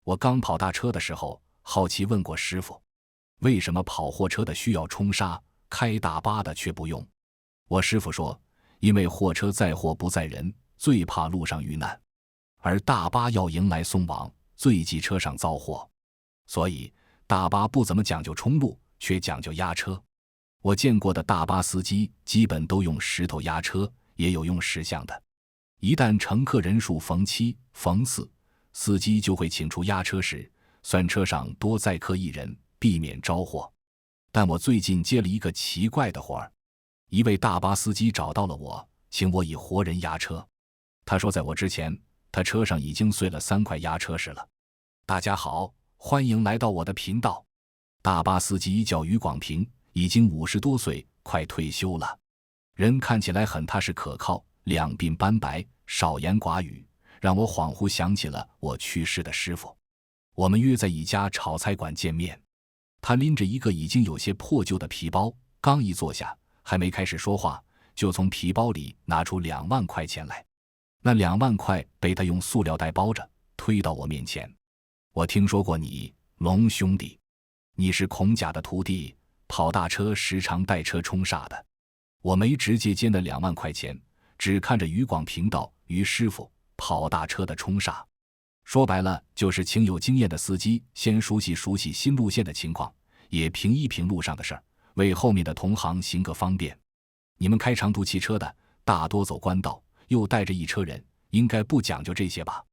我刚跑大车的时候，好奇问过师傅，为什么跑货车的需要冲砂，开大巴的却不用？我师傅说，因为货车载货不载人，最怕路上遇难，而大巴要迎来送往，最忌车上遭祸，所以大巴不怎么讲究冲路，却讲究压车。我见过的大巴司机基本都用石头压车，也有用石像的。一旦乘客人数逢7、逢4，司机就会请出压车时，算车上多载客1人，避免招祸。但我最近接了一个奇怪的活儿，一位大巴司机找到了我，请我以活人压车。他说在我之前，他车上已经碎了3块压车石了。大家好，欢迎来到我的频道。大巴司机叫于广平，已经50多岁，快退休了。人看起来很踏实可靠，两鬓斑白，少言寡语，让我恍惚想起了我去世的师傅。我们约在一家炒菜馆见面。他拎着一个已经有些破旧的皮包，刚一坐下，还没开始说话，就从皮包里拿出2万块钱来。那2万块被他用塑料袋包着，推到我面前。我听说过你，龙兄弟，你是孔甲的徒弟，跑大车时常带车冲煞的。我没直接接那2万块钱，只看着于广平道，于师傅，跑大车的冲煞。说白了，就是请有经验的司机先熟悉新路线的情况，也评一评路上的事儿，为后面的同行行个方便。你们开长途汽车的，大多走官道，又带着一车人，应该不讲究这些吧？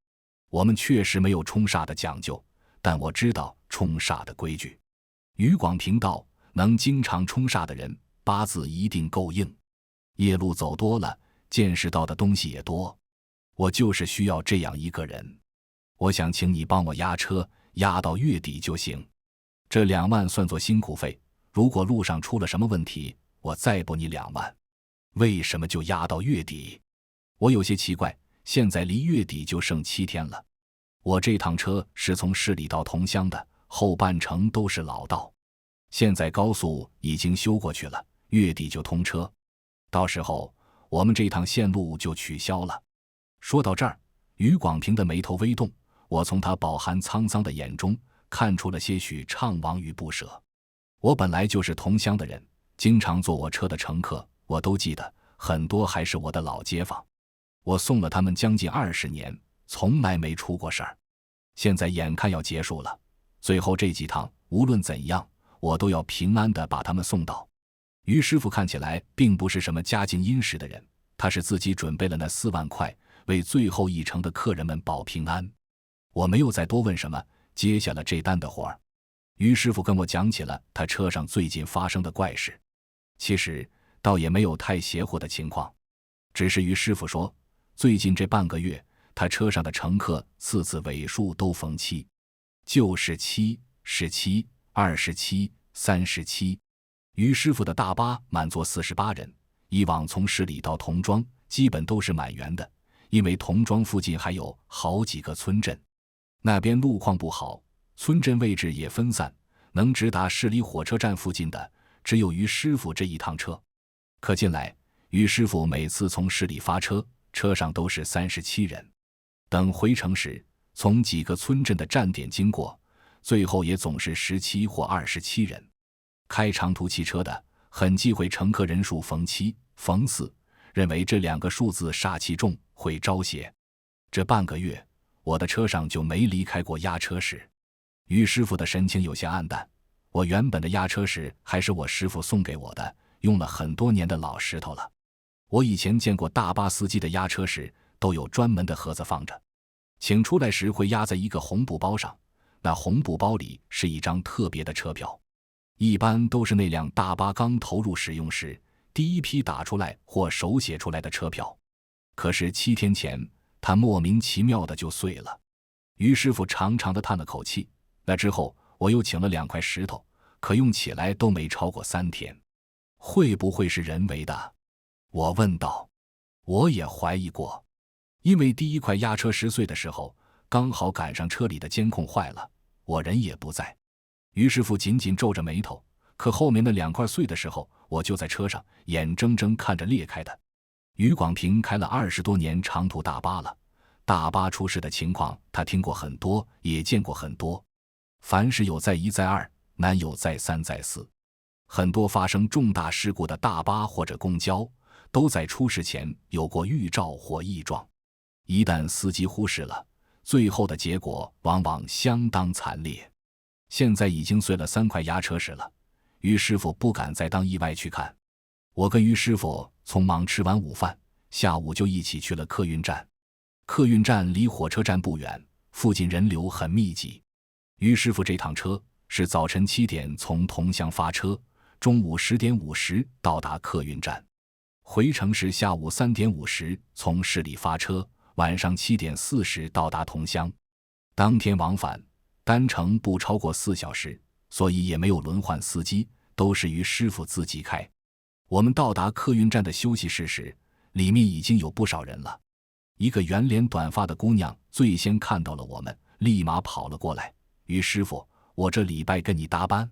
我们确实没有冲煞的讲究，但我知道冲煞的规矩。于广平道，能经常冲煞的人，八字一定够硬，夜路走多了，见识到的东西也多。我就是需要这样一个人。我想请你帮我压车，压到月底就行。这2万算作辛苦费，如果路上出了什么问题，我再补你2万。为什么就压到月底？我有些奇怪，现在离月底就剩7天了。我这趟车是从市里到桐乡的，后半程都是老道，现在高速已经修过去了，月底就通车，到时候我们这趟线路就取消了。说到这儿，于广平的眉头微动，我从他饱含沧桑的眼中看出了些许怅惘与不舍。我本来就是桐乡的人，经常坐我车的乘客我都记得，很多还是我的老街坊。我送了他们将近20年，从来没出过事儿。现在眼看要结束了，最后这几趟无论怎样，我都要平安地把他们送到。于师傅看起来并不是什么家境殷实的人，他是自己准备了那4万块，为最后一程的客人们保平安。我没有再多问什么，接下了这单的活儿。于师傅跟我讲起了他车上最近发生的怪事，其实倒也没有太邪乎的情况，只是于师傅说，最近这半个月，他车上的乘客次尾数都逢7，就是7、17、27、37。于师傅的大巴满坐48人，以往从市里到桐庄基本都是满员的，因为桐庄附近还有好几个村镇，那边路况不好，村镇位置也分散，能直达市里火车站附近的只有于师傅这一趟车。可近来，于师傅每次从市里发车，车上都是37人，等回程时从几个村镇的站点经过，最后也总是17或27人。开长途汽车的很忌讳乘客人数逢7、逢4，认为这2个数字煞气重，会招邪。这半个月，我的车上就没离开过压车石。于师傅的神情有些暗淡，我原本的压车石还是我师傅送给我的，用了很多年的老石头了。我以前见过大巴司机的压车石都有专门的盒子放着，请出来时会压在一个红布包上，那红布包里是一张特别的车票，一般都是那辆大巴刚投入使用时第一批打出来或手写出来的车票。可是7天前，它莫名其妙的就碎了。于师傅长长的叹了口气，那之后我又请了2块石头，可用起来都没超过3天。会不会是人为的？我问道。我也怀疑过，因为第1块压车石碎的时候，刚好赶上车里的监控坏了，我人也不在。于师傅紧紧皱着眉头，可后面那2块碎的时候，我就在车上，眼睁睁看着裂开的。于广平开了20多年长途大巴了，大巴出事的情况他听过很多，也见过很多。凡事有再一再二，难有再三再四。很多发生重大事故的大巴或者公交，都在出事前有过预兆或异状。一旦司机忽视了，最后的结果往往相当惨烈。现在已经碎了3块牙车时了，于师傅不敢再当意外去看。我跟于师傅匆忙吃完午饭，下午就一起去了客运站。客运站离火车站不远，附近人流很密集。于师傅这趟车是早晨7点从桐乡发车，中午10点50到达客运站，回程是下午3点50从市里发车，晚上7点40到达桐乡。当天往返单程不超过4小时，所以也没有轮换司机，都是于师傅自己开。我们到达客运站的休息室时，里面已经有不少人了。一个圆脸短发的姑娘最先看到了我们，立马跑了过来：“于师傅，我这礼拜跟你搭班。”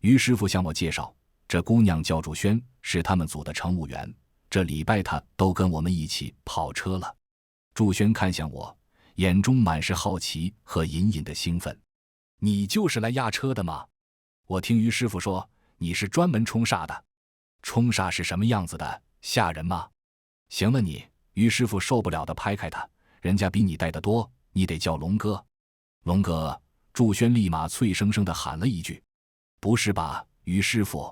于师傅向我介绍，这姑娘叫祝萱，是他们组的乘务员，这礼拜她都跟我们一起跑车了。祝萱看向我，眼中满是好奇和隐隐的兴奋：“你就是来压车的吗？我听于师傅说你是专门冲煞的。冲煞是什么样子的？吓人吗？行了你。”于师傅受不了的拍开他：“人家比你带得多，你得叫龙哥。”龙哥！祝萱立马脆生生地喊了一句：“不是吧，于师傅？”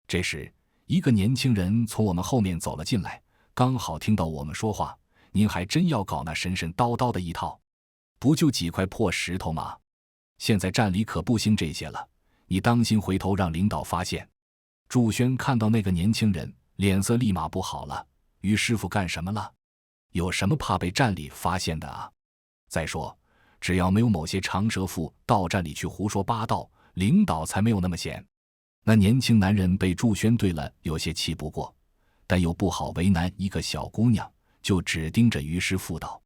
这时一个年轻人从我们后面走了进来，刚好听到我们说话：“您还真要搞那神神叨叨的一套？不就几块破石头吗？现在站里可不兴这些了，你当心回头让领导发现。”祝萱看到那个年轻人，脸色立马不好了：“于师傅干什么了？有什么怕被站里发现的啊？再说只要没有某些长舌妇到站里去胡说八道，领导才没有那么闲。”那年轻男人被祝萱对了有些气不过，但又不好为难一个小姑娘，就只盯着于师傅道：“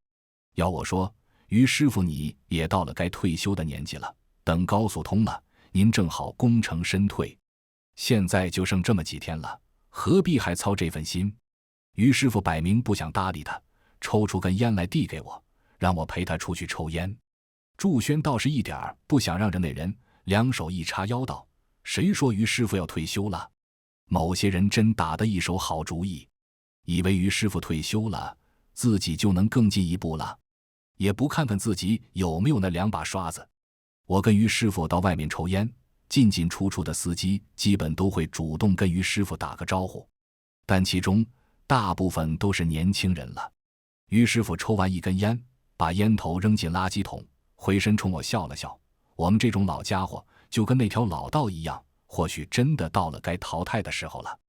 要我说，于师傅你也到了该退休的年纪了，等高速通了，您正好功成身退。现在就剩这么几天了，何必还操这份心？”于师傅摆明不想搭理他，抽出根烟来递给我，让我陪他出去抽烟。祝萱倒是一点儿不想让着那人，两手一叉腰道：“谁说于师傅要退休了？某些人真打得一手好主意，以为于师傅退休了，自己就能更进一步了，也不看看自己有没有那2把刷子。”我跟于师傅到外面抽烟，进进出出的司机基本都会主动跟于师傅打个招呼，但其中大部分都是年轻人了。于师傅抽完一根烟，把烟头扔进垃圾桶，回身冲我笑了笑：“我们这种老家伙就跟那条老道一样，或许真的到了该淘汰的时候了。”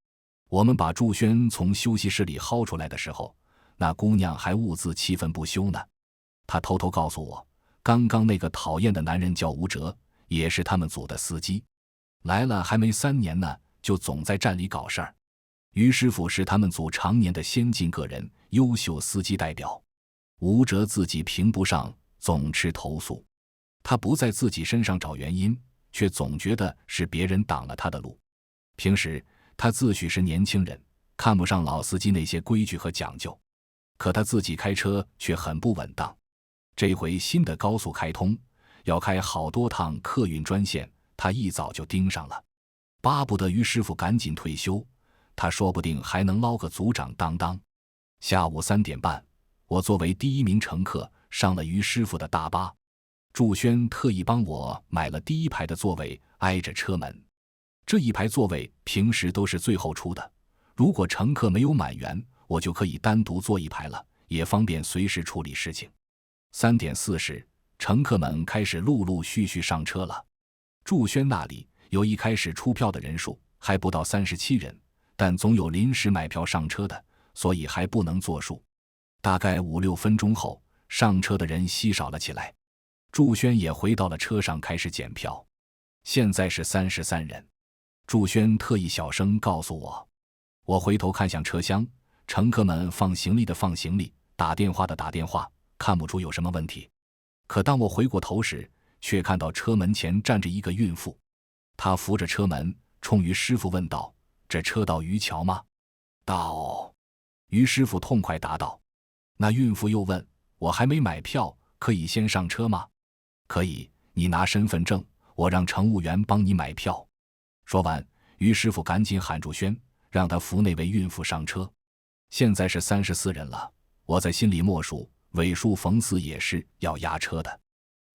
我们把祝萱从休息室里薅出来的时候，那姑娘还兀自气愤不休呢。她偷偷告诉我，刚刚那个讨厌的男人叫吴哲，也是他们组的司机，来了还没3年呢，就总在站里搞事儿。于师傅是他们组常年的先进个人，优秀司机代表。吴哲自己评不上，总吃投诉。他不在自己身上找原因，却总觉得是别人挡了他的路。平时他自诩是年轻人，看不上老司机那些规矩和讲究，可他自己开车却很不稳当。这回新的高速开通，要开好多趟客运专线，他一早就盯上了，巴不得于师傅赶紧退休，他说不定还能捞个组长当当。下午3点半，我作为第1名乘客上了于师傅的大巴。祝萱特意帮我买了第1排的座位，挨着车门。这一排座位平时都是最后出的，如果乘客没有满员，我就可以单独坐一排了，也方便随时处理事情。3点40，乘客们开始陆陆续续上车了。祝萱那里有一开始出票的人数还不到37人，但总有临时买票上车的，所以还不能作数。大概5、6分钟后，上车的人稀少了起来。祝萱也回到了车上开始检票，现在是33人。祝萱特意小声告诉我。我回头看向车厢，乘客们放行李的放行李，打电话的打电话，看不出有什么问题。可当我回过头时，却看到车门前站着一个孕妇。她扶着车门，冲于师傅问道：“这车到渔桥吗？”“到。”于师傅痛快答道。那孕妇又问：“我还没买票，可以先上车吗？可以，你拿身份证，我让乘务员帮你买票。说完，于师傅赶紧喊祝轩，让他扶那位孕妇上车。现在是34人了，我在心里默数，尾数逢4也是要压车的。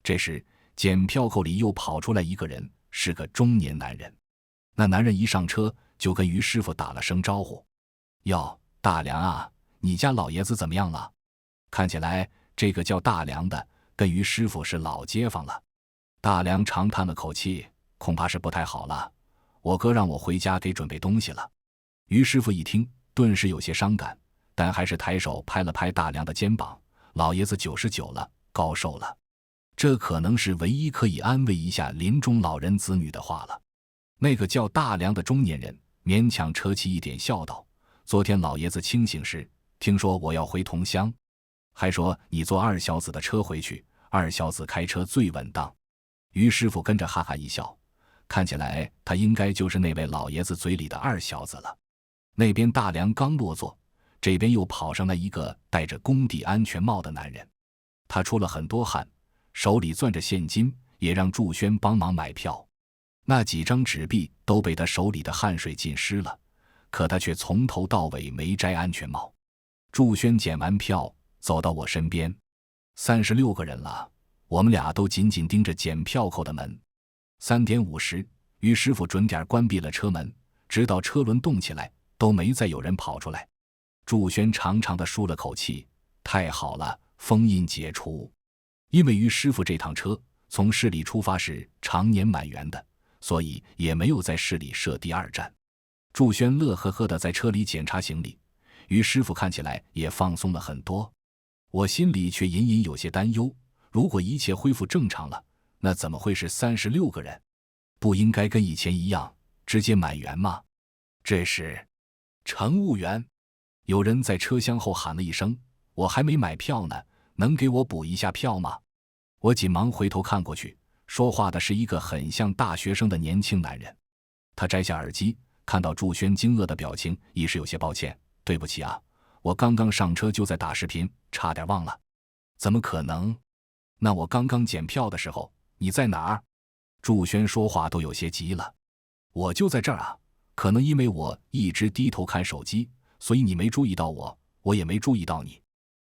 这时，检票口里又跑出来一个人，是个中年男人。那男人一上车就跟于师傅打了声招呼：“哟，大梁啊，你家老爷子怎么样了？”看起来这个叫大梁的跟于师傅是老街坊了。大梁长叹了口气，恐怕是不太好了，我哥让我回家给准备东西了。于师傅一听，顿时有些伤感，但还是抬手拍了拍大梁的肩膀：“老爷子99了，高寿了。”这可能是唯一可以安慰一下临终老人子女的话了。那个叫大梁的中年人勉强扯起一点笑道：“昨天老爷子清醒时，听说我要回同乡，还说你坐二小子的车回去，二小子开车最稳当。”于师傅跟着哈哈一笑，看起来他应该就是那位老爷子嘴里的二小子了。那边大梁刚落座，这边又跑上来一个戴着工地安全帽的男人，他出了很多汗，手里攥着现金，也让祝轩帮忙买票。那几张纸币都被他手里的汗水浸湿了，可他却从头到尾没摘安全帽。祝轩检完票走到我身边，36个人了，我们俩都紧紧盯着检票口的门。3点50，于师傅准点关闭了车门，直到车轮动起来都没再有人跑出来。祝轩长长的舒了口气，太好了，封印解除。因为于师傅这趟车从市里出发是常年满员的，所以也没有在市里设第2站。祝轩乐呵呵地在车里检查行李，于师傅看起来也放松了很多。我心里却隐隐有些担忧，如果一切恢复正常了，那怎么会是36个人？不应该跟以前一样直接满员吗？这时，乘务员，有人在车厢后喊了一声：“我还没买票呢，能给我补一下票吗？”我紧忙回头看过去，说话的是一个很像大学生的年轻男人。他摘下耳机，看到祝轩惊愕的表情，已是有些抱歉：“对不起啊，我刚刚上车就在打视频，差点忘了。”“怎么可能？那我刚刚检票的时候你在哪儿？”祝轩说话都有些急了。“我就在这儿啊，可能因为我一直低头看手机，所以你没注意到我，我也没注意到你。”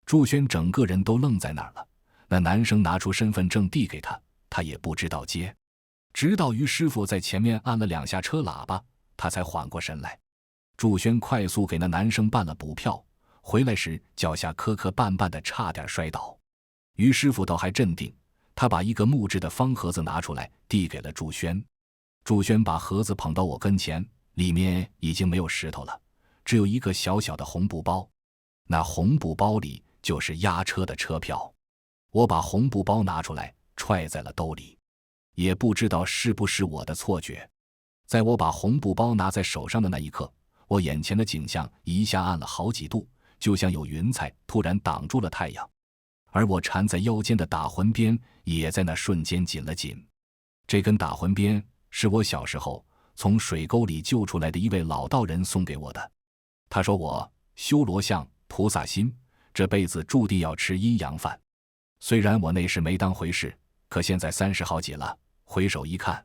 祝轩整个人都愣在那儿了。那男生拿出身份证递给他，他也不知道接。直到于师傅在前面按了2下车喇叭，他才缓过神来。祝轩快速给那男生办了补票，回来时脚下磕磕绊绊的，差点摔倒。于师傅倒还镇定，他把一个木质的方盒子拿出来递给了祝轩。祝轩把盒子捧到我跟前，里面已经没有石头了，只有一个小小的红布包。那红布包里就是押车的车票。我把红布包拿出来揣在了兜里，也不知道是不是我的错觉。在我把红布包拿在手上的那一刻，我眼前的景象一下暗了好几度，就像有云彩突然挡住了太阳。而我缠在腰间的打魂鞭也在那瞬间紧了紧。这根打魂鞭是我小时候从水沟里救出来的一位老道人送给我的。他说我修罗相菩萨心，这辈子注定要吃阴阳饭。虽然我那时没当回事，可现在30好几了，回首一看，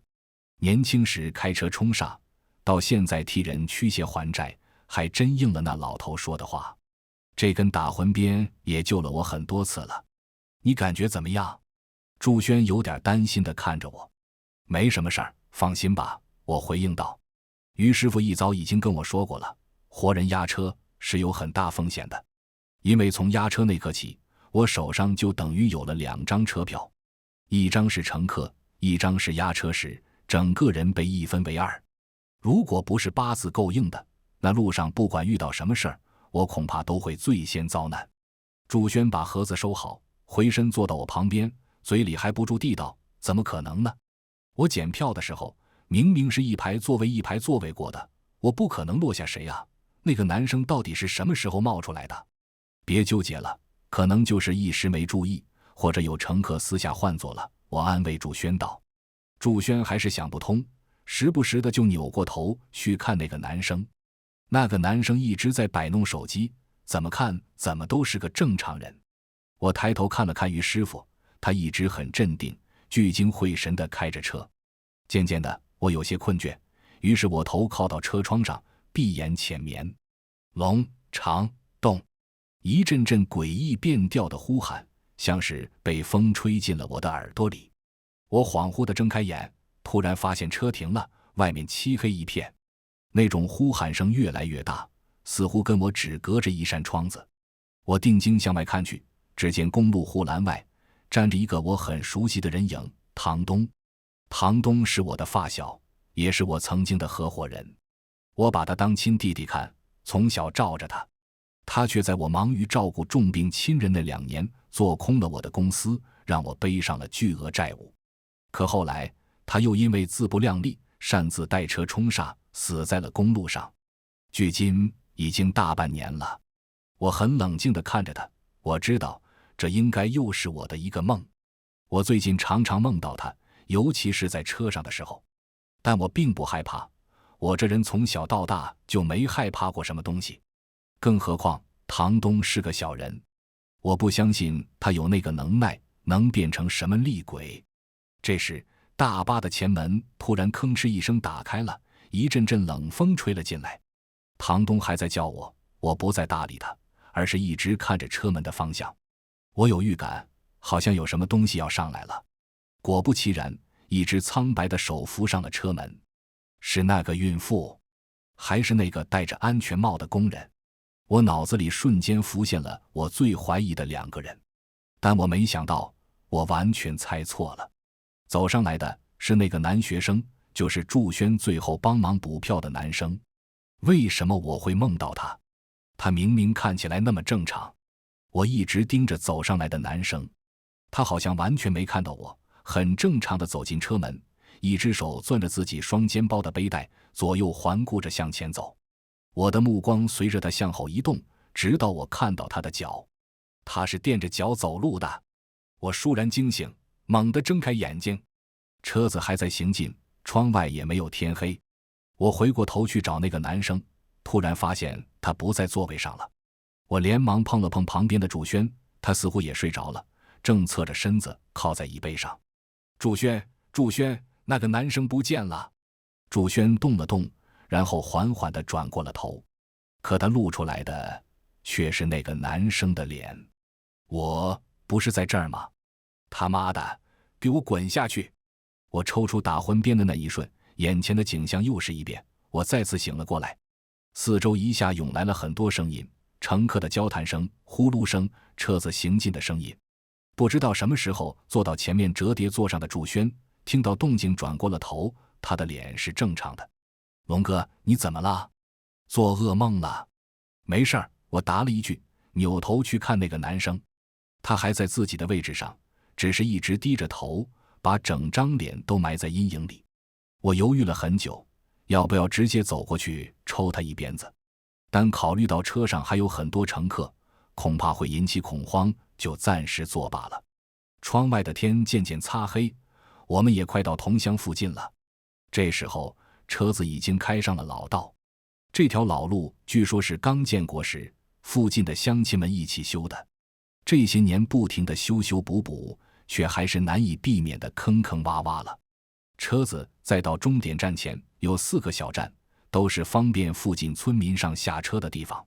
年轻时开车冲煞，到现在替人驱邪还债，还真应了那老头说的话。这根打魂鞭也救了我很多次了。你感觉怎么样？祝轩有点担心地看着我。没什么事儿，放心吧，我回应道。于师傅一早已经跟我说过了，活人押车是有很大风险的。因为从押车那刻起，我手上就等于有了2张车票，一张是乘客，一张是押车时，整个人被一分为2。如果不是八字够硬的，那路上不管遇到什么事儿，我恐怕都会最先遭难。祝轩把盒子收好，回身坐到我旁边，嘴里还不住地道：“怎么可能呢？我检票的时候，明明是一排座位一排座位过的，我不可能落下谁啊？那个男生到底是什么时候冒出来的？”“别纠结了，可能就是一时没注意，或者有乘客私下换座了。”我安慰祝轩道。祝轩还是想不通，时不时的就扭过头去看那个男生。那个男生一直在摆弄手机，怎么看怎么都是个正常人。我抬头看了看于师傅，他一直很镇定，聚精会神地开着车。渐渐的，我有些困倦，于是我头靠到车窗上，闭眼浅眠。龙长洞，一阵阵诡异变调的呼喊，像是被风吹进了我的耳朵里。我恍惚地睁开眼，突然发现车停了，外面漆黑一片。那种呼喊声越来越大，似乎跟我只隔着一扇窗子。我定睛向外看去，只见公路护栏外站着一个我很熟悉的人影，唐东。唐东是我的发小，也是我曾经的合伙人。我把他当亲弟弟看，从小罩着他。他却在我忙于照顾重病亲人那2年，做空了我的公司，让我背上了巨额债务。可后来，他又因为自不量力，擅自带车冲煞，死在了公路上。距今已经大半年了。我很冷静地看着他，我知道这应该又是我的一个梦。我最近常常梦到他，尤其是在车上的时候。但我并不害怕，我这人从小到大就没害怕过什么东西。更何况唐东是个小人，我不相信他有那个能耐，能变成什么厉鬼。这时，大巴的前门突然吭哧一声打开了，一阵阵冷风吹了进来。唐东还在叫我，我不再搭理他，而是一直看着车门的方向。我有预感，好像有什么东西要上来了。果不其然，一只苍白的手扶上了车门。是那个孕妇，还是那个戴着安全帽的工人？我脑子里瞬间浮现了我最怀疑的2个人，但我没想到，我完全猜错了。走上来的是那个男学生，就是祝轩最后帮忙补票的男生。为什么我会梦到他？他明明看起来那么正常。我一直盯着走上来的男生，他好像完全没看到我，很正常地走进车门，一只手攥着自己双肩包的背带，左右环顾着向前走。我的目光随着他向后移动，直到我看到他的脚。他是垫着脚走路的。我倏然惊醒，猛地睁开眼睛。车子还在行进，窗外也没有天黑。我回过头去找那个男生，突然发现他不在座位上了。我连忙碰了碰旁边的祝轩，他似乎也睡着了，正侧着身子靠在椅背上。祝轩，那个男生不见了。祝轩动了动，然后缓缓地转过了头，可他露出来的却是那个男生的脸。我不是在这儿吗？他妈的，给我滚下去！我抽出打魂鞭的那一瞬，眼前的景象又是一遍，我再次醒了过来。四周一下涌来了很多声音，乘客的交谈声、呼噜声、车子行进的声音。不知道什么时候坐到前面折叠座上的祝轩听到动静转过了头，他的脸是正常的。龙哥，你怎么了？做噩梦了？没事儿，我答了一句，扭头去看那个男生。他还在自己的位置上，只是一直低着头，把整张脸都埋在阴影里。我犹豫了很久，要不要直接走过去抽他一鞭子，但考虑到车上还有很多乘客，恐怕会引起恐慌，就暂时作罢了。窗外的天渐渐擦黑，我们也快到桐乡附近了。这时候车子已经开上了老道，这条老路据说是刚建国时附近的乡亲们一起修的，这些年不停的修补，却还是难以避免的坑坑洼洼了。车子再到终点站前有4个小站，都是方便附近村民上下车的地方。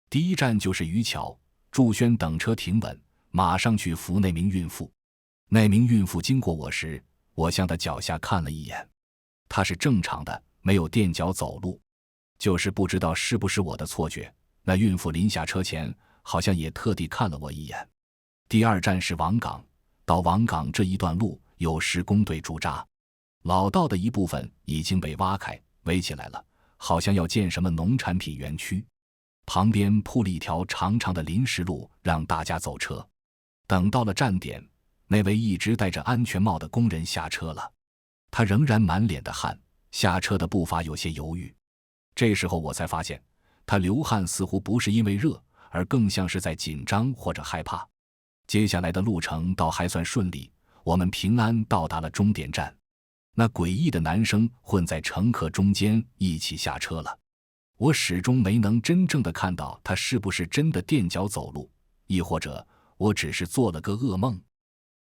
第一站就是渔桥，祝轩等车停稳，马上去扶那名孕妇。那名孕妇经过我时，我向她脚下看了一眼，她是正常的，没有垫脚走路。就是不知道是不是我的错觉，那孕妇临下车前好像也特地看了我一眼。第二站是王岗，到王岗这一段路有施工队驻扎，老道的一部分已经被挖开围起来了，好像要建什么农产品园区。旁边铺了一条长长的临时路让大家走车。等到了站点，那位一直戴着安全帽的工人下车了，他仍然满脸的汗，下车的步伐有些犹豫。这时候我才发现，他流汗似乎不是因为热，而更像是在紧张或者害怕。接下来的路程倒还算顺利，我们平安到达了终点站。那诡异的男生混在乘客中间一起下车了。我始终没能真正的看到他是不是真的垫脚走路，亦或者我只是做了个噩梦。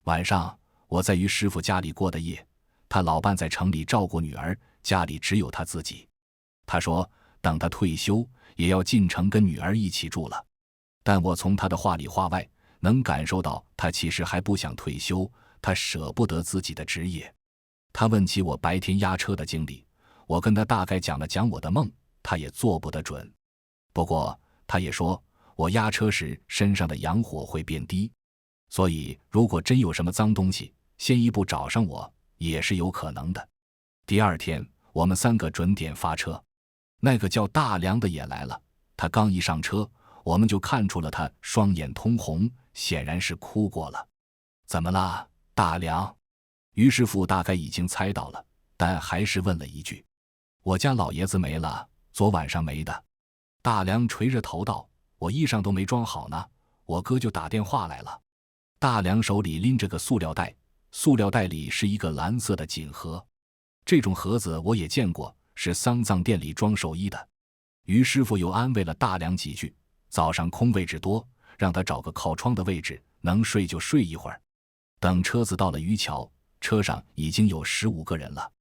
晚上我在于师傅家里过的夜，他老伴在城里照顾女儿，家里只有他自己。他说等他退休也要进城跟女儿一起住了，但我从他的话里话外能感受到他其实还不想退休，他舍不得自己的职业。他问起我白天押车的经历，我跟他大概讲了讲我的梦，他也做不得准。不过他也说我押车时身上的阳火会变低，所以如果真有什么脏东西，先一步找上我也是有可能的。第二天我们3个准点发车，那个叫大梁的也来了。他刚一上车，我们就看出了他双眼通红，显然是哭过了。怎么了，大梁？于师傅大概已经猜到了，但还是问了一句：我家老爷子没了，昨晚上没的。大梁垂着头道：我衣裳都没装好呢，我哥就打电话来了。大梁手里拎着个塑料袋，塑料袋里是一个蓝色的锦盒，这种盒子我也见过，是丧葬店里装寿衣的。于师傅又安慰了大梁几句，早上空位置多，让他找个靠窗的位置，能睡就睡一会儿。等车子到了渔桥，车上已经有15个人了。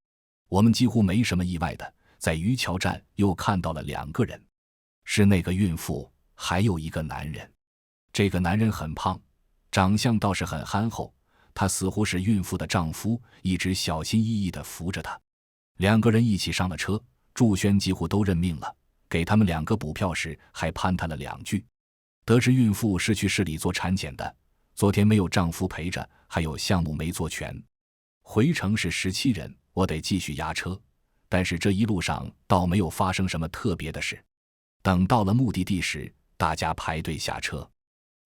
我们几乎没什么意外的，在渔桥站又看到了2个人，是那个孕妇，还有一个男人。这个男人很胖，长相倒是很憨厚，他似乎是孕妇的丈夫，一直小心翼翼地扶着她。2个人一起上了车，祝轩几乎都认命了，给他们2个补票时还攀谈了2句。得知孕妇是去市里做产检的，昨天没有丈夫陪着，还有项目没做全。回程是17人，我得继续押车，但是这一路上倒没有发生什么特别的事。等到了目的地时，大家排队下车。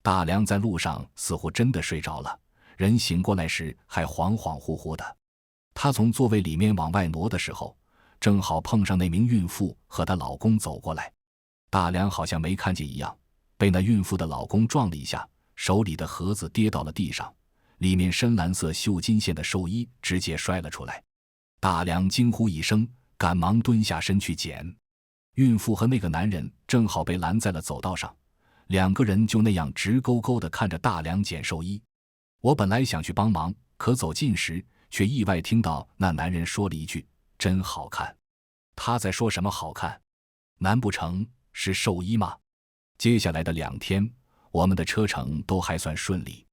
大梁在路上似乎真的睡着了，人醒过来时还恍恍惚惚的。他从座位里面往外挪的时候，正好碰上那名孕妇和她老公走过来。大梁好像没看见一样，被那孕妇的老公撞了一下，手里的盒子跌到了地上，里面深蓝色绣金线的寿衣直接摔了出来。大梁惊呼一声，赶忙蹲下身去捡。孕妇和那个男人正好被拦在了走道上，2个人就那样直勾勾地看着大梁捡寿衣。我本来想去帮忙，可走近时却意外听到那男人说了一句：真好看。他在说什么好看？难不成是寿衣吗？接下来的2天，我们的车程都还算顺利，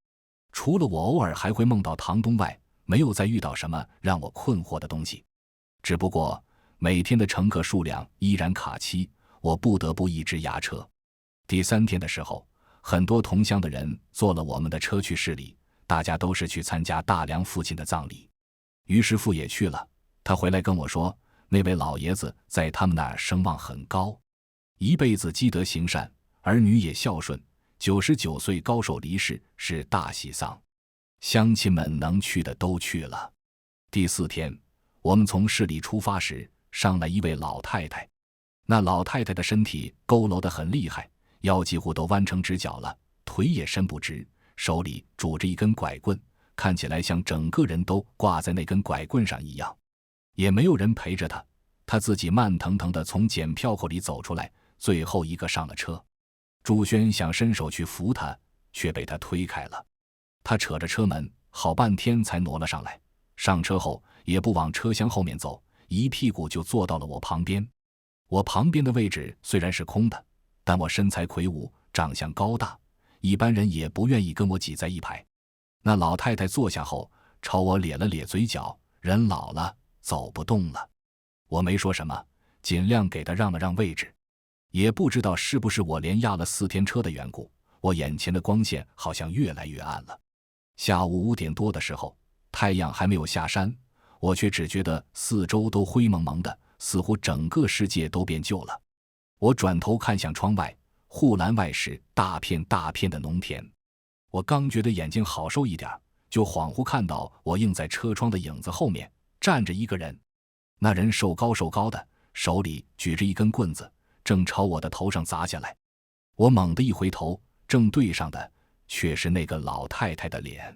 除了我偶尔还会梦到唐东外，没有再遇到什么让我困惑的东西。只不过每天的乘客数量依然卡期，我不得不一直押车。第3天的时候，很多同乡的人坐了我们的车去市里，大家都是去参加大梁父亲的葬礼。于师傅也去了，他回来跟我说，那位老爷子在他们那儿声望很高，一辈子积德行善，儿女也孝顺，99岁高寿离世，是大喜丧。乡亲们能去的都去了。第4天，我们从市里出发时，上来一位老太太。那老太太的身体佝偻得很厉害，腰几乎都弯成直角了，腿也伸不直，手里拄着一根拐棍，看起来像整个人都挂在那根拐棍上一样。也没有人陪着她，她自己慢腾腾地从检票口里走出来，最后一个上了车。祝轩想伸手去扶她，却被她推开了。她扯着车门，好半天才挪了上来。上车后也不往车厢后面走，一屁股就坐到了我旁边。我旁边的位置虽然是空的，但我身材魁梧，长相高大，一般人也不愿意跟我挤在一排。那老太太坐下后，朝我咧了咧嘴角，人老了，走不动了。我没说什么，尽量给她让了让位置。也不知道是不是我连押了4天车的缘故，我眼前的光线好像越来越暗了。下午5点多的时候，太阳还没有下山，我却只觉得四周都灰蒙蒙的，似乎整个世界都变旧了。我转头看向窗外，护栏外是大片大片的农田。我刚觉得眼睛好受一点，就恍惚看到我映在车窗的影子后面站着一个人。那人瘦高瘦高的，手里举着一根棍子，正朝我的头上砸下来。我猛地一回头，正对上的却是那个老太太的脸。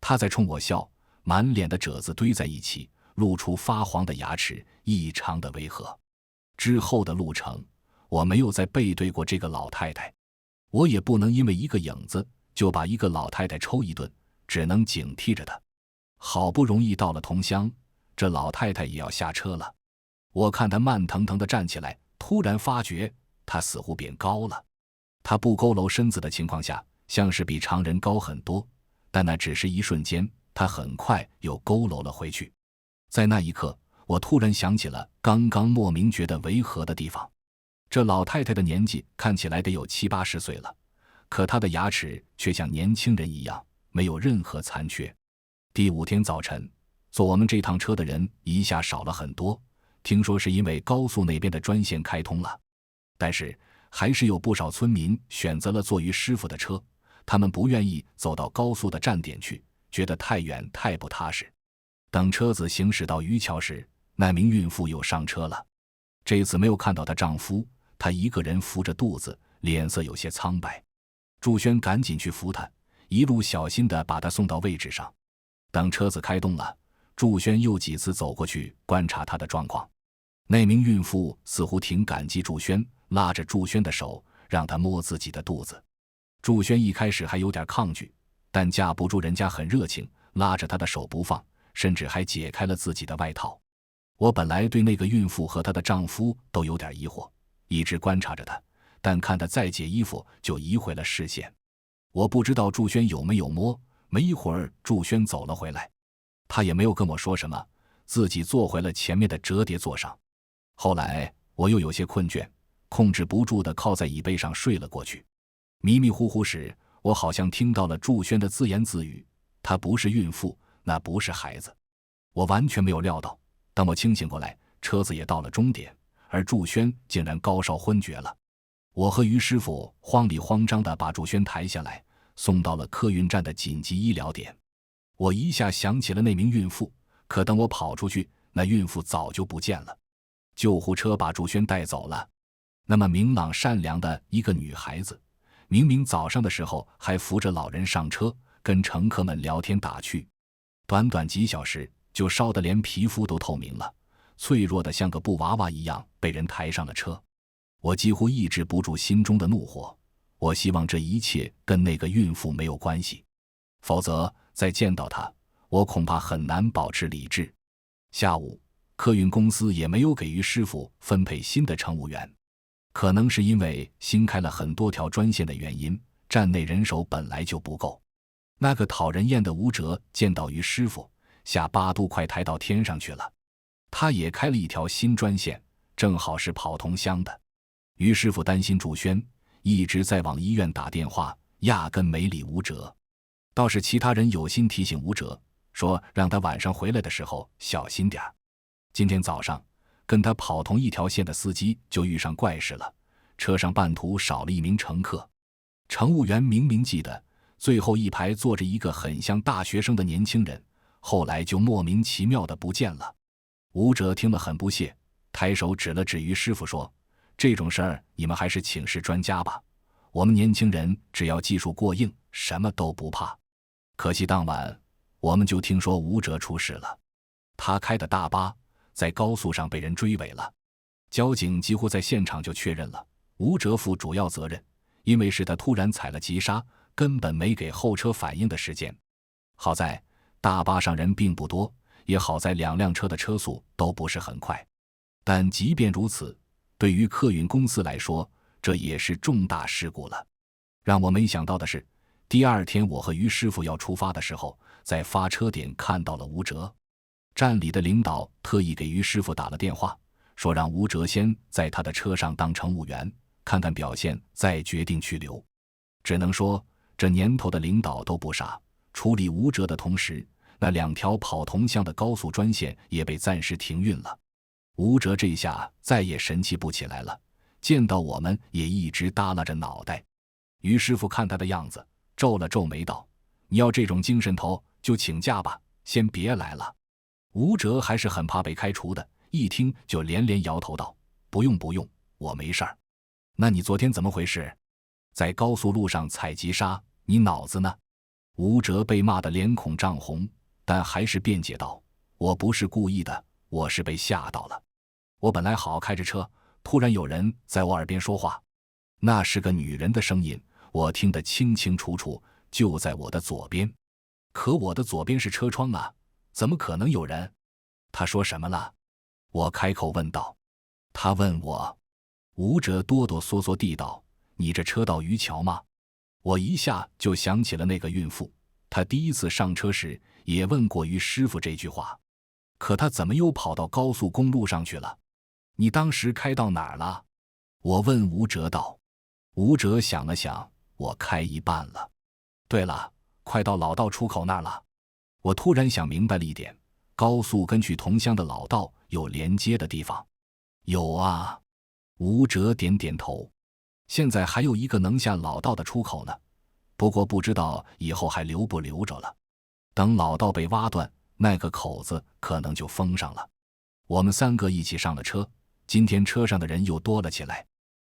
她在冲我笑，满脸的褶子堆在一起，露出发黄的牙齿，异常的违和。之后的路程，我没有再背对过这个老太太，我也不能因为一个影子就把一个老太太抽一顿，只能警惕着她。好不容易到了桐乡，这老太太也要下车了。我看她慢腾腾地站起来，突然发觉她似乎变高了。她不佝偻身子的情况下，像是比常人高很多，但那只是一瞬间，她很快又佝偻了回去。在那一刻，我突然想起了刚刚莫名觉得违和的地方。这老太太的年纪看起来得有70、80岁了，可她的牙齿却像年轻人一样，没有任何残缺。第5天早晨，坐我们这趟车的人一下少了很多，听说是因为高速那边的专线开通了。但是还是有不少村民选择了坐于师傅的车，他们不愿意走到高速的站点去，觉得太远太不踏实。等车子行驶到渔桥时，那名孕妇又上车了。这次没有看到她丈夫，她一个人扶着肚子，脸色有些苍白。祝轩赶紧去扶她，一路小心地把她送到位置上。等车子开动了，祝轩又几次走过去观察她的状况。那名孕妇似乎挺感激祝轩，拉着祝轩的手，让他摸自己的肚子。祝轩一开始还有点抗拒，但架不住人家很热情，拉着她的手不放，甚至还解开了自己的外套。我本来对那个孕妇和她的丈夫都有点疑惑，一直观察着她，但看她再解衣服就移回了视线。我不知道祝轩有没有摸，没一会儿祝轩走了回来，他也没有跟我说什么，自己坐回了前面的折叠座上。后来我又有些困倦，控制不住地靠在椅背上睡了过去。迷迷糊糊时，我好像听到了祝轩的自言自语，她不是孕妇，那不是孩子。我完全没有料到，当我清醒过来，车子也到了终点，而祝轩竟然高烧昏厥了。我和于师傅慌里慌张地把祝轩抬下来，送到了客运站的紧急医疗点。我一下想起了那名孕妇，可等我跑出去，那孕妇早就不见了。救护车把祝轩带走了。那么明朗善良的一个女孩子，明明早上的时候还扶着老人上车，跟乘客们聊天打趣，短短几小时就烧得连皮肤都透明了，脆弱的像个布娃娃一样被人抬上了车。我几乎抑制不住心中的怒火，我希望这一切跟那个孕妇没有关系，否则再见到她，我恐怕很难保持理智。下午，客运公司也没有给于师傅分配新的乘务员，可能是因为新开了很多条专线的原因，站内人手本来就不够。那个讨人厌的吴哲见到于师傅，下巴都快抬到天上去了。他也开了一条新专线，正好是跑桐乡的。于师傅担心祝轩，一直在往医院打电话，压根没理吴哲。倒是其他人有心提醒吴哲，说让他晚上回来的时候小心点。今天早上跟他跑同一条线的司机就遇上怪事了，车上半途少了一名乘客。乘务员明明记得最后一排坐着一个很像大学生的年轻人，后来就莫名其妙的不见了。吴哲听了很不屑，抬手指了指于师傅说，这种事儿你们还是请示专家吧，我们年轻人只要技术过硬，什么都不怕。可惜当晚我们就听说吴哲出事了，他开的大巴在高速上被人追尾了。交警几乎在现场就确认了吴哲负主要责任，因为是他突然踩了急刹，根本没给后车反应的时间。好在大巴上人并不多，也好在2辆车的车速都不是很快。但即便如此，对于客运公司来说，这也是重大事故了。让我没想到的是，第2天我和于师傅要出发的时候，在发车点看到了吴哲。站里的领导特意给于师傅打了电话，说让吴哲先在他的车上当乘务员，看看表现再决定去留。只能说这年头的领导都不傻，处理吴哲的同时，那2条跑桐乡的高速专线也被暂时停运了。吴哲这下再也神气不起来了，见到我们也一直耷拉着脑袋。于师傅看他的样子，皱了皱眉道，你要这种精神头就请假吧，先别来了。吴哲还是很怕被开除的，一听就连连摇头道，不用不用，我没事儿。那你昨天怎么回事？在高速路上踩急刹，你脑子呢？吴哲被骂得脸孔涨红，但还是辩解道，我不是故意的，我是被吓到了。我本来好好开着车，突然有人在我耳边说话，那是个女人的声音，我听得清清楚楚，就在我的左边。可我的左边是车窗啊，怎么可能有人？他说什么了？我开口问道。他问我。吴哲哆哆嗦嗦地道：你这车到渔桥吗？我一下就想起了那个孕妇，她第一次上车时也问过于师傅这句话，可她怎么又跑到高速公路上去了？你当时开到哪儿了？我问吴哲道。吴哲想了想，我开一半了。对了，快到老道出口那儿了。我突然想明白了一点，高速跟去同乡的老道有连接的地方。有啊。吴哲点点头。现在还有一个能下老道的出口呢，不过不知道以后还留不留着了。等老道被挖断，那个口子可能就封上了。我们3个一起上了车，今天车上的人又多了起来。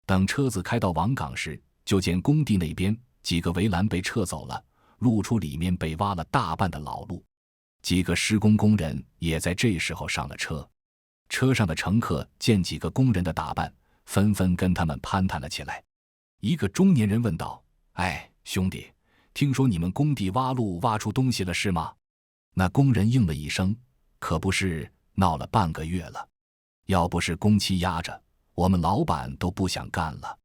等车子开到王岗时，就见工地那边几个围栏被撤走了，露出里面被挖了大半的老路。几个施工工人也在这时候上了车。车上的乘客见几个工人的打扮，纷纷跟他们攀谈了起来。一个中年人问道：哎，兄弟，听说你们工地挖路挖出东西了是吗？那工人应了一声：可不是，闹了半个月了，要不是工期压着，我们老板都不想干了。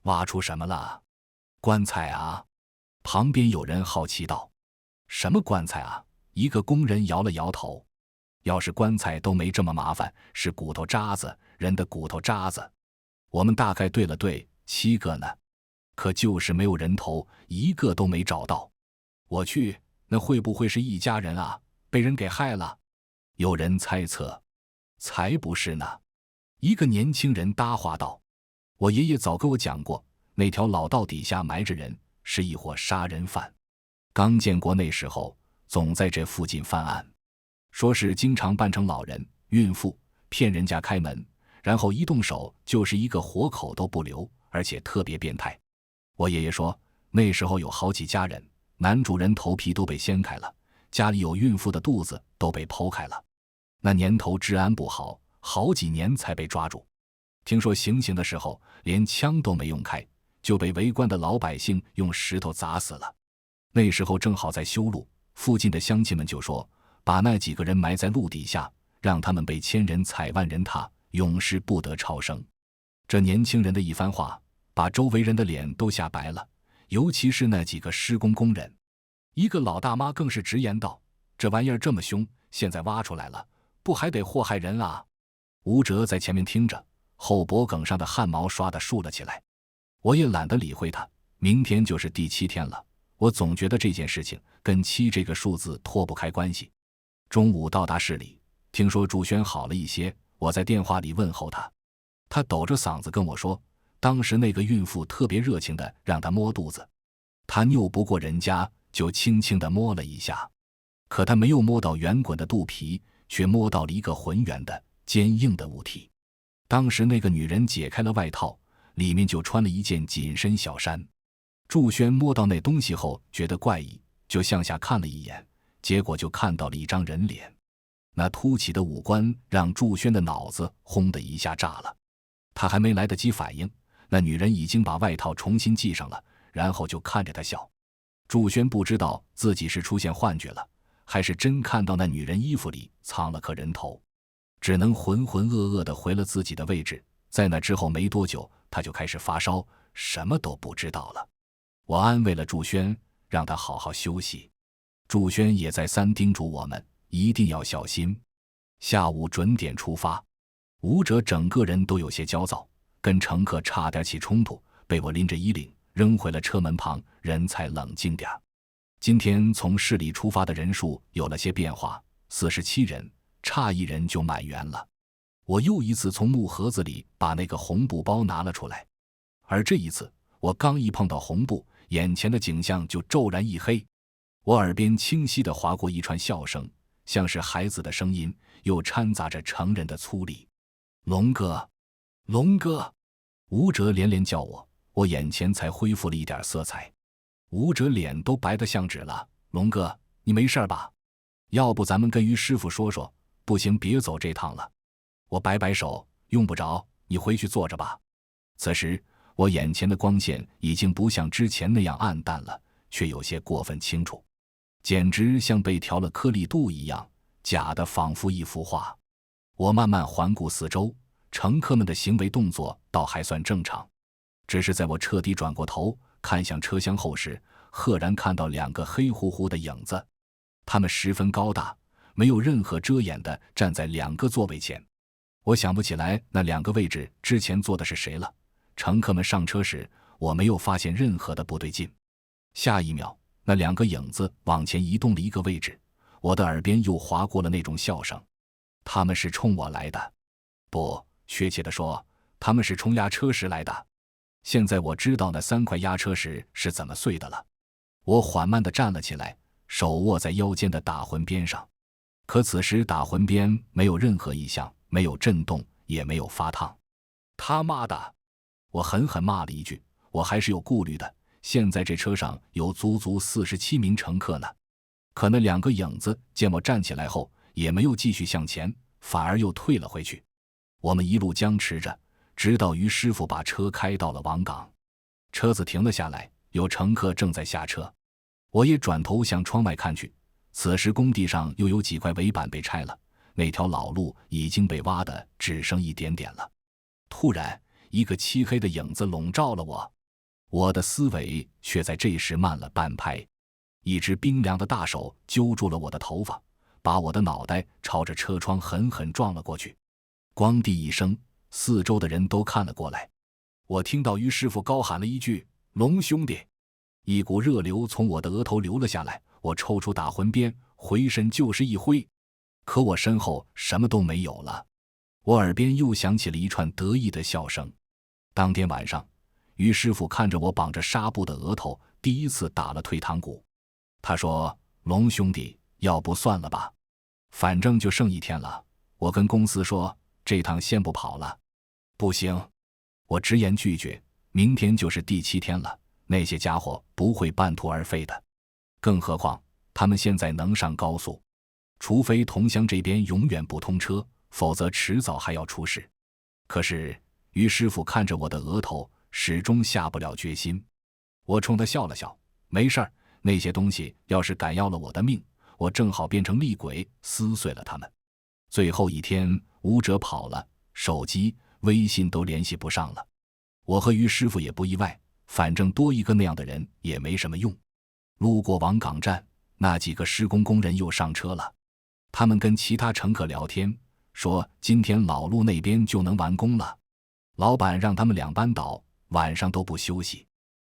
挖出什么了？棺材啊。旁边有人好奇道。什么棺材啊？一个工人摇了摇头。要是棺材都没这么麻烦，是骨头渣子，人的骨头渣子。我们大概对了对，7个呢，可就是没有人头，一个都没找到。我去，那会不会是一家人啊？被人给害了？有人猜测。才不是呢。一个年轻人搭话道。我爷爷早跟我讲过，那条老道底下埋着人，是一伙杀人犯。刚建国那时候，总在这附近犯案。说是经常扮成老人、孕妇，骗人家开门，然后一动手就是一个活口都不留，而且特别变态。我爷爷说，那时候有好几家人，男主人头皮都被掀开了，家里有孕妇的肚子都被剖开了。那年头治安不好，好几年才被抓住。听说行刑的时候连枪都没用开，就被围观的老百姓用石头砸死了。那时候正好在修路，附近的乡亲们就说，把那几个人埋在路底下，让他们被千人踩万人踏，永世不得超生。这年轻人的一番话，把周围人的脸都吓白了，尤其是那几个施工工人。一个老大妈更是直言道：这玩意儿这么凶，现在挖出来了，不还得祸害人啊？吴哲在前面听着，后脖梗上的汗毛刷地竖了起来。我也懒得理会他，明天就是第7天了，我总觉得这件事情跟7这个数字脱不开关系。中午到达市里，听说祝轩好了一些，我在电话里问候他。他抖着嗓子跟我说，当时那个孕妇特别热情地让他摸肚子，他拗不过人家，就轻轻地摸了一下。可他没有摸到圆滚的肚皮，却摸到了一个浑圆的、坚硬的物体。当时那个女人解开了外套，里面就穿了一件紧身小衫。祝轩摸到那东西后觉得怪异，就向下看了一眼，结果就看到了一张人脸。那凸起的五官让祝轩的脑子轰的一下炸了。他还没来得及反应，那女人已经把外套重新系上了，然后就看着他笑。祝轩不知道自己是出现幻觉了，还是真看到那女人衣服里藏了颗人头，只能浑浑噩噩地回了自己的位置。在那之后没多久，他就开始发烧，什么都不知道了。我安慰了祝轩，让他好好休息。祝轩也再三叮嘱我们一定要小心。下午准点出发。吴哲整个人都有些焦躁，跟乘客差点起冲突，被我拎着衣领扔回了车门旁，人才冷静点。今天从市里出发的人数有了些变化，47人，差1人就满员了。我又一次从木盒子里把那个红布包拿了出来，而这一次我刚一碰到红布，眼前的景象就骤然一黑。我耳边清晰地划过一串笑声，像是孩子的声音，又掺杂着成人的粗粝。龙哥，龙哥！吴哲连连叫我，我眼前才恢复了一点色彩。吴哲脸都白得像纸了。龙哥，你没事吧？要不咱们跟于师傅说说，不行别走这趟了。我摆摆手，用不着，你回去坐着吧。此时我眼前的光线已经不像之前那样暗淡了，却有些过分清楚，简直像被调了颗粒度一样，假的仿佛一幅画。我慢慢环顾四周，乘客们的行为动作倒还算正常，只是在我彻底转过头看向车厢后时，赫然看到2个黑乎乎的影子，他们十分高大，没有任何遮掩地站在2个座位前。我想不起来那2个位置之前坐的是谁了。乘客们上车时，我没有发现任何的不对劲。下一秒，那2个影子往前移动了1个位置，我的耳边又划过了那种笑声。他们是冲我来的，不，确切地说，他们是冲压车时来的。现在我知道那3块压车石是怎么碎的了。我缓慢地站了起来，手握在腰间的打魂鞭上。可此时打魂鞭没有任何异象，没有震动，也没有发烫。他妈的！我狠狠骂了一句。我还是有顾虑的，现在这车上有足足47名乘客呢。可那2个影子见我站起来后，也没有继续向前，反而又退了回去。我们一路僵持着，直到于师傅把车开到了王岗。车子停了下来，有乘客正在下车。我也转头向窗外看去，此时工地上又有几块围板被拆了，那条老路已经被挖得只剩一点点了。突然，一个漆黑的影子笼罩了我，我的思维却在这时慢了半拍。一只冰凉的大手揪住了我的头发，把我的脑袋朝着车窗狠狠撞了过去。咣地一声，四周的人都看了过来。我听到于师傅高喊了一句：“龙兄弟！”一股热流从我的额头流了下来，我抽出打魂鞭，回身就是一挥。可我身后什么都没有了，我耳边又响起了一串得意的笑声。当天晚上，于师傅看着我绑着纱布的额头，第一次打了退堂鼓。他说：“龙兄弟，要不算了吧，反正就剩1天了。我跟公司说，这趟先不跑了。”不行，我直言拒绝，明天就是第7天了，那些家伙不会半途而废的。更何况他们现在能上高速，除非桐乡这边永远不通车，否则迟早还要出事。可是于师傅看着我的额头，始终下不了决心。我冲他笑了笑，没事儿，那些东西要是敢要了我的命，我正好变成厉鬼，撕碎了他们。最后1天，舞者跑了，手机、微信都联系不上了。我和于师傅也不意外，反正多一个那样的人也没什么用。路过王岗站，那几个施工工人又上车了。他们跟其他乘客聊天，说今天老路那边就能完工了，老板让他们2班倒，晚上都不休息。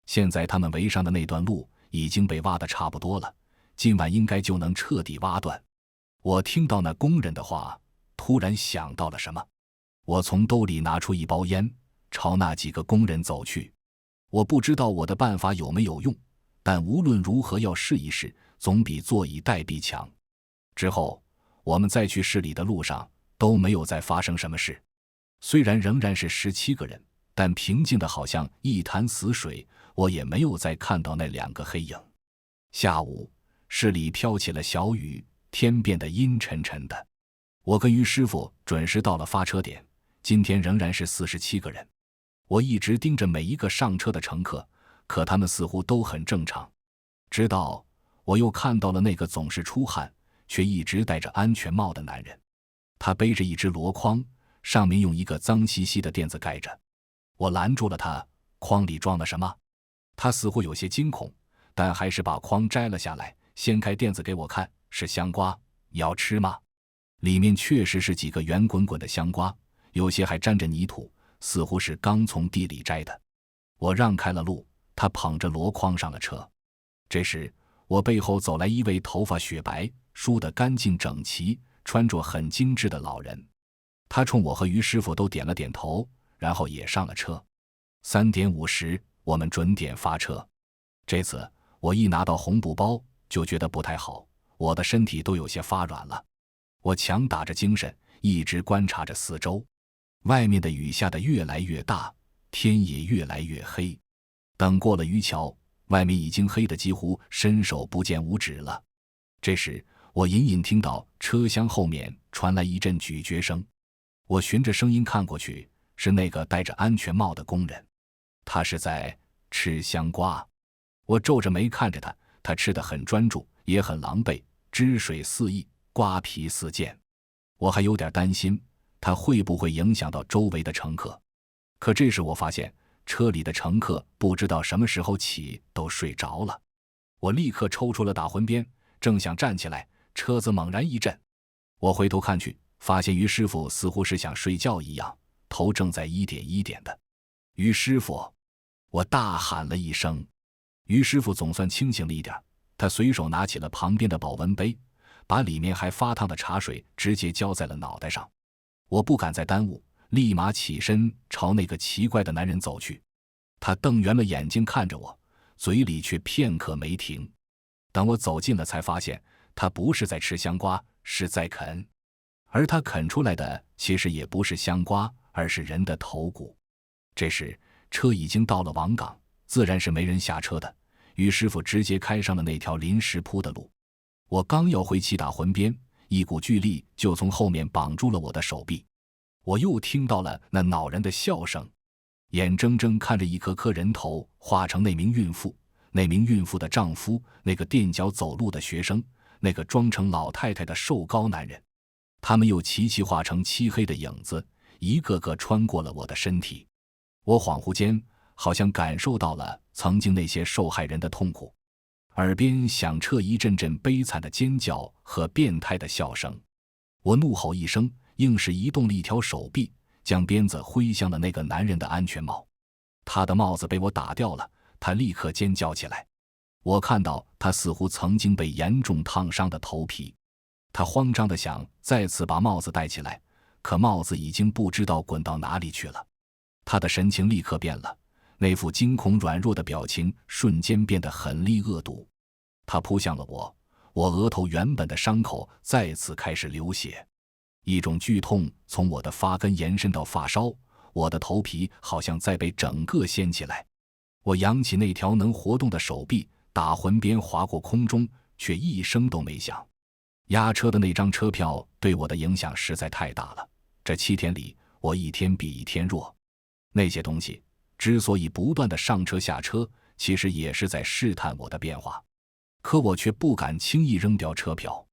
现在他们围上的那段路已经被挖得差不多了，今晚应该就能彻底挖断。我听到那工人的话，突然想到了什么。我从兜里拿出1包烟，朝那几个工人走去。我不知道我的办法有没有用，但无论如何要试一试，总比坐以待毙强。之后我们再去市里的路上都没有再发生什么事，虽然仍然是17个人，但平静的好像一潭死水，我也没有再看到那2个黑影。下午，市里飘起了小雨，天变得阴沉沉的。我跟于师傅准时到了发车点，今天仍然是47个人。我一直盯着每一个上车的乘客，可他们似乎都很正常。直到我又看到了那个总是出汗却一直戴着安全帽的男人，他背着一只箩筐，上面用一个脏兮兮的垫子盖着。我拦住了他，筐里装了什么？他似乎有些惊恐，但还是把筐摘了下来，掀开垫子给我看，是香瓜，你要吃吗？里面确实是几个圆滚滚的香瓜，有些还沾着泥土，似乎是刚从地里摘的。我让开了路，他捧着箩筐上了车。这时我背后走来一位头发雪白、梳得干净整齐、穿着很精致的老人。他冲我和于师傅都点了点头，然后也上了车。3点50，我们准点发车。这次我一拿到红布包就觉得不太好，我的身体都有些发软了。我强打着精神，一直观察着四周。外面的雨下得越来越大，天也越来越黑。等过了渔桥，外面已经黑得几乎伸手不见五指了。这时我隐隐听到车厢后面传来一阵咀嚼声。我循着声音看过去，是那个戴着安全帽的工人，他是在吃香瓜。我皱着眉看着他，他吃得很专注，也很狼狈，汁水四溢，瓜皮四溅。我还有点担心他会不会影响到周围的乘客。可这时我发现车里的乘客不知道什么时候起都睡着了。我立刻抽出了打魂鞭，正想站起来，车子猛然一震。我回头看去，发现于师傅似乎是想睡觉一样，头正在一点一点的。于师傅！我大喊了一声。于师傅总算清醒了一点，他随手拿起了旁边的保温杯，把里面还发烫的茶水直接浇在了脑袋上。我不敢再耽误，立马起身朝那个奇怪的男人走去。他瞪圆了眼睛看着我，嘴里却片刻没停。等我走近了，才发现他不是在吃香瓜，是在啃。而他啃出来的其实也不是香瓜，而是人的头骨。这时车已经到了王岗，自然是没人下车的。于师傅直接开上了那条临时铺的路。我刚要挥起打魂鞭，一股巨力就从后面绑住了我的手臂。我又听到了那恼人的笑声，眼睁睁看着一颗颗人头化成那名孕妇、那名孕妇的丈夫、那个垫脚走路的学生、那个装成老太太的瘦高男人，他们又齐齐化成漆黑的影子，一个个穿过了我的身体。我恍惚间好像感受到了曾经那些受害人的痛苦，耳边响彻一阵阵悲惨的尖叫和变态的笑声。我怒吼一声，硬是移动了一条手臂，将鞭子挥向了那个男人的安全帽。他的帽子被我打掉了，他立刻尖叫起来。我看到他似乎曾经被严重烫伤的头皮，他慌张地想再次把帽子戴起来，可帽子已经不知道滚到哪里去了。他的神情立刻变了，那副惊恐软弱的表情瞬间变得狠厉恶毒。他扑向了我，我额头原本的伤口再次开始流血，一种剧痛从我的发根延伸到发梢，我的头皮好像在被整个掀起来。我扬起那条能活动的手臂，打魂鞭划过空中，却一声都没响。押车的那张车票对我的影响实在太大了，这7天里我一天比一天弱。那些东西之所以不断地上车下车，其实也是在试探我的变化。可我却不敢轻易扔掉车票，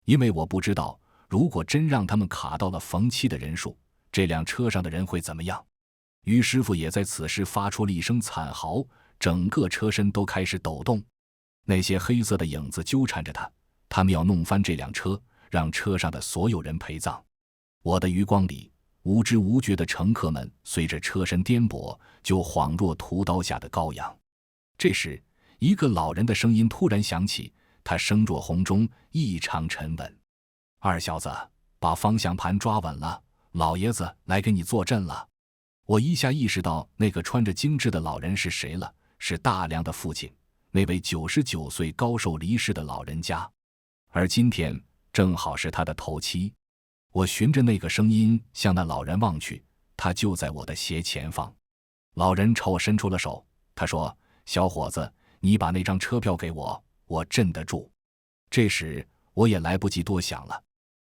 因为我不知道如果真让他们卡到了逢期的人数，这辆车上的人会怎么样。于师傅也在此时发出了一声惨嚎，整个车身都开始抖动。那些黑色的影子纠缠着他，他们要弄翻这辆车，让车上的所有人陪葬。我的余光里，无知无觉的乘客们随着车身颠簸，就恍若屠刀下的羔羊。这时一个老人的声音突然响起，他声若洪钟，异常沉稳：二小子，把方向盘抓稳了，老爷子来给你坐镇了。我一下意识到那个穿着精致的老人是谁了，是大梁的父亲，那位99岁高寿离世的老人家，而今天正好是他的头七。我循着那个声音向那老人望去，他就在我的斜前方。老人朝我伸出了手，他说：小伙子，你把那张车票给我，我镇得住。这时我也来不及多想了，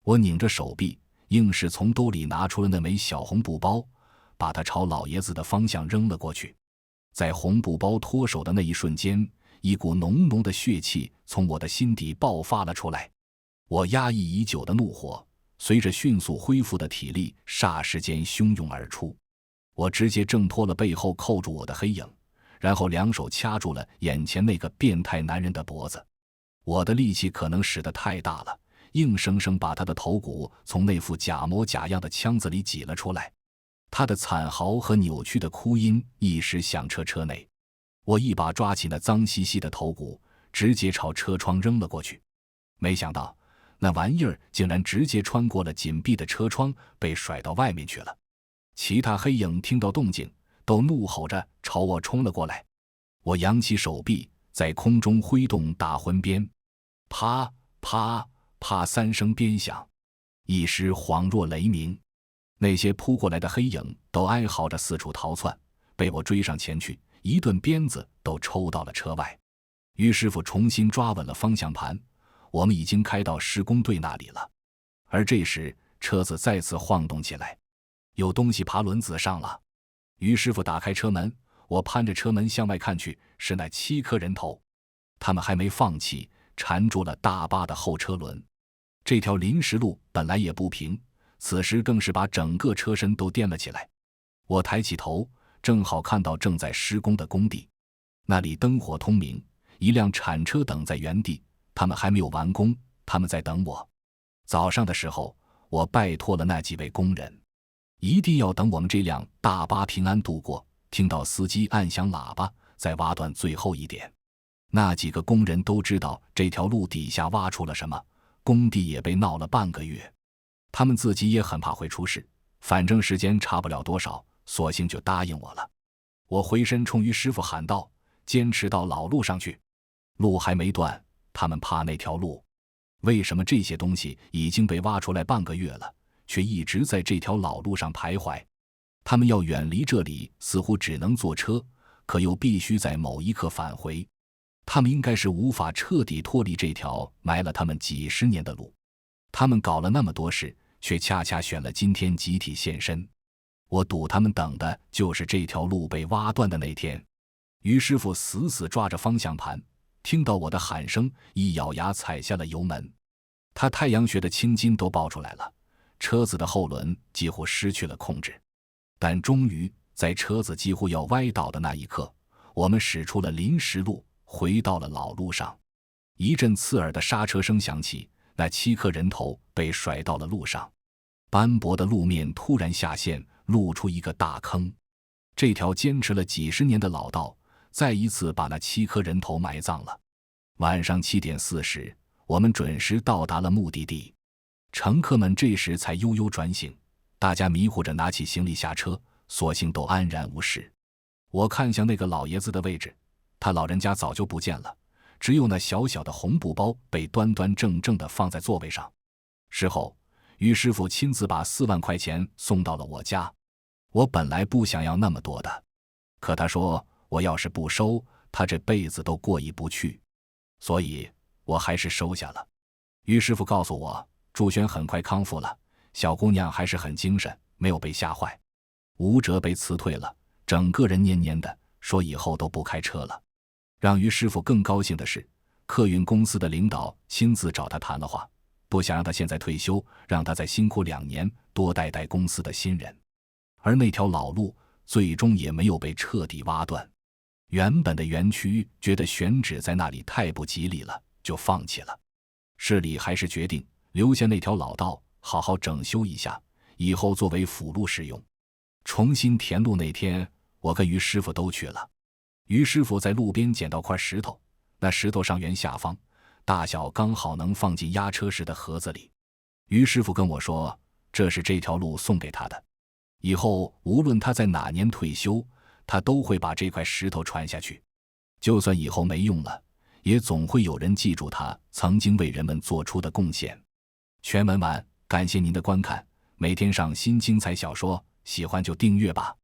我拧着手臂，硬是从兜里拿出了那枚小红布包，把它朝老爷子的方向扔了过去。在红布包脱手的那一瞬间，一股浓浓的血气从我的心底爆发了出来。我压抑已久的怒火随着迅速恢复的体力霎时间汹涌而出。我直接挣脱了背后扣住我的黑影，然后两手掐住了眼前那个变态男人的脖子。我的力气可能使得太大了，硬生生把他的头骨从那副假模假样的腔子里挤了出来。他的惨嚎和扭曲的哭音一时响彻车内。我一把抓起那脏兮兮的头骨，直接朝车窗扔了过去。没想到那玩意儿竟然直接穿过了紧闭的车窗，被甩到外面去了。其他黑影听到动静，都怒吼着朝我冲了过来。我扬起手臂，在空中挥动打魂鞭，啪啪啪3声鞭响，一时恍若雷鸣。那些扑过来的黑影都哀嚎着四处逃窜，被我追上前去，一顿鞭子都抽到了车外。于师傅重新抓稳了方向盘，我们已经开到施工队那里了。而这时车子再次晃动起来，有东西爬轮子上了。于师傅打开车门，我攀着车门向外看去，是那7颗人头，他们还没放弃，缠住了大巴的后车轮。这条临时路本来也不平，此时更是把整个车身都颠了起来。我抬起头，正好看到正在施工的工地，那里灯火通明，一辆铲车等在原地，他们还没有完工，他们在等我。早上的时候，我拜托了那几位工人，一定要等我们这辆大巴平安度过，听到司机按响喇叭，再挖断最后一点。那几个工人都知道这条路底下挖出了什么，工地也被闹了半个月，他们自己也很怕会出事，反正时间差不了多少，索性就答应我了。我回身冲于师傅喊道：坚持到老路上去，路还没断，他们怕那条路。为什么这些东西已经被挖出来半个月了，却一直在这条老路上徘徊？他们要远离这里，似乎只能坐车，可又必须在某一刻返回。他们应该是无法彻底脱离这条埋了他们几十年的路。他们搞了那么多事，却恰恰选了今天集体现身。我赌他们等的就是这条路被挖断的那天。于师傅死死抓着方向盘，听到我的喊声，一咬牙踩下了油门。他太阳穴的青筋都爆出来了，车子的后轮几乎失去了控制。但终于在车子几乎要歪倒的那一刻，我们驶出了临时路，回到了老路上。一阵刺耳的刹车声响起，那7颗人头被甩到了路上。斑驳的路面突然下陷，露出一个大坑。这条坚持了几十年的老道再一次把那7颗人头埋葬了。晚上7点40，我们准时到达了目的地。乘客们这时才悠悠转醒，大家迷糊着拿起行李下车，所幸都安然无事。我看向那个老爷子的位置，他老人家早就不见了，只有那小小的红布包被端端正正地放在座位上。事后，于师傅亲自把4万块钱送到了我家。我本来不想要那么多的，可他说我要是不收，他这辈子都过意不去，所以我还是收下了。于师傅告诉我，祝轩很快康复了，小姑娘还是很精神，没有被吓坏。吴哲被辞退了，整个人蔫蔫的，说以后都不开车了。让于师傅更高兴的是，客运公司的领导亲自找他谈了话，不想让他现在退休，让他再辛苦2年，多带带公司的新人。而那条老路最终也没有被彻底挖断。原本的园区觉得选址在那里太不吉利了，就放弃了。市里还是决定留下那条老道，好好整修一下，以后作为辅路使用。重新填路那天，我跟于师傅都去了。于师傅在路边捡到块石头，那石头上缘下方，大小刚好能放进压车时的盒子里。于师傅跟我说，这是这条路送给他的，以后无论他在哪年退休，他都会把这块石头传下去。就算以后没用了，也总会有人记住他曾经为人们做出的贡献。全文完，感谢您的观看，每天上新精彩小说，喜欢就订阅吧。